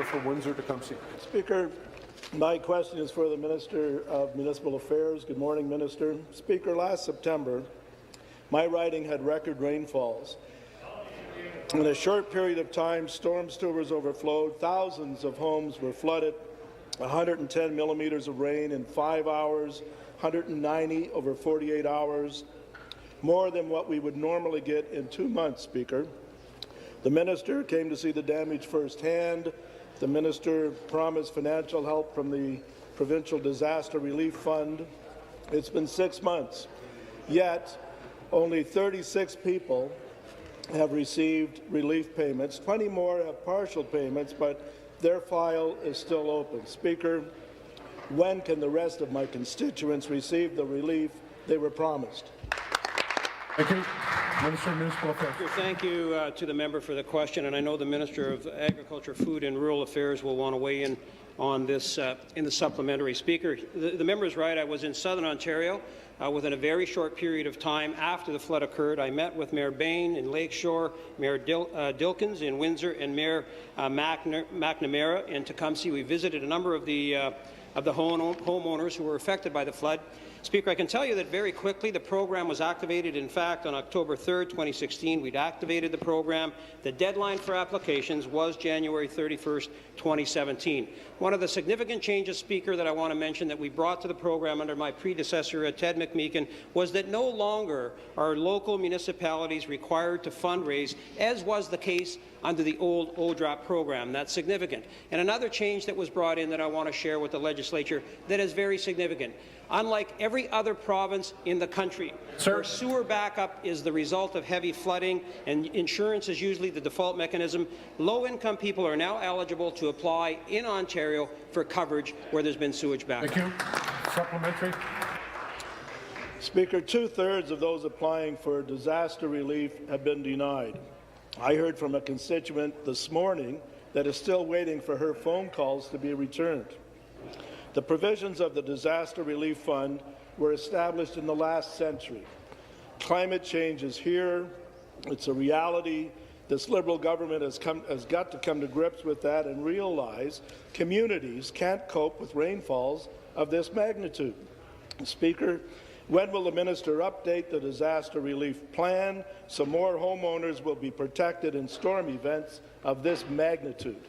member for Windsor-Tecumseh. Speaker, my question is for the Minister of Municipal Affairs. Good morning, Minister. Speaker, last September, my riding had record rainfalls. In a short period of time, storm sewers overflowed, thousands of homes were flooded, 110 millimeters of rain in 5 hours, 190 over 48 hours, more than what we would normally get in 2 months, Speaker. The minister came to see the damage firsthand. The minister promised financial help from the Provincial Disaster Relief Fund. It's been 6 months, yet only 36 people have received relief payments. 20 more have partial payments, but their file is still open. Speaker, when can the rest of my constituents receive the relief they were promised? Thank you. Minister of Municipal Affairs. Thank you to the member for the question, and I know the Minister of Agriculture, Food and Rural Affairs will want to weigh in on this in the supplementary. Speaker, the member is right. I was in Southern Ontario within a very short period of time after the flood occurred. I met with Mayor Bain in Lakeshore, Mayor Dilkins in Windsor, and Mayor McNamara in Tecumseh. We visited a number of the homeowners who were affected by the flood. Speaker, I can tell you that very quickly the program was activated. In fact, on October 3rd, 2016, we'd activated the program. The deadline for applications was January 31st, 2017. One of the significant changes, Speaker, that I want to mention that we brought to the program under my predecessor, Ted McMeekin, was that no longer are local municipalities required to fundraise, as was the case under the old ODRAP program. That's significant. And another change that was brought in that I want to share with the legislature that is very significant. Unlike every other province in the country, where sewer backup is the result of heavy flooding and insurance is usually the default mechanism, low-income people are now eligible to apply in Ontario for coverage where there's been sewage backup. Thank you. Supplementary. Speaker, 2/3 of those applying for disaster relief have been denied. I heard from a constituent this morning that is still waiting for her phone calls to be returned. The provisions of the Disaster Relief Fund were established in the last century. Climate change is here. It's a reality. This Liberal government has got to come to grips with that and realize communities can't cope with rainfalls of this magnitude. Speaker, when will the minister update the disaster relief plan so more homeowners will be protected in storm events of this magnitude?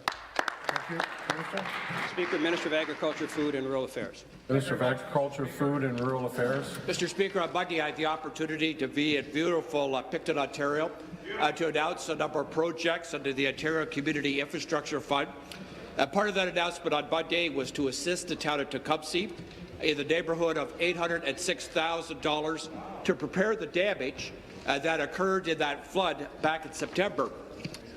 Thank you. Minister. Speaker, Minister of Agriculture, Food and Rural Affairs. Minister of Agriculture, Food and Rural Affairs. Mr. Speaker, on Monday I had the opportunity to be in beautiful Picton, Ontario, to announce a number of projects under the Ontario Community Infrastructure Fund. Part of that announcement on Monday was to assist the town of Tecumseh in the neighbourhood of $806,000 to prepare the damage that occurred in that flood back in September.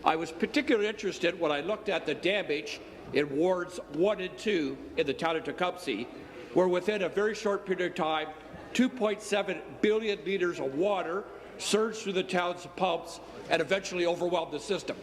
I was particularly interested when I looked at the damage in wards 1 and 2 in the town of Tecumseh, where within a very short period of time, 2.7 billion litres of water surged through the town's pumps and eventually overwhelmed the system.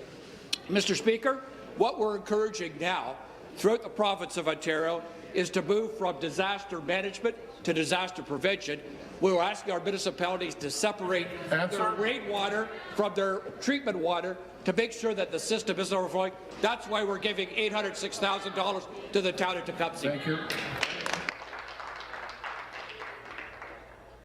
Mr. Speaker, what we're encouraging now throughout the province of Ontario is to move from disaster management to disaster prevention. We were asking our municipalities to separate their rainwater from their treatment water to make sure that the system isn't overflowing. That's why we're giving $806,000 to the town of Tecumseh. Thank you.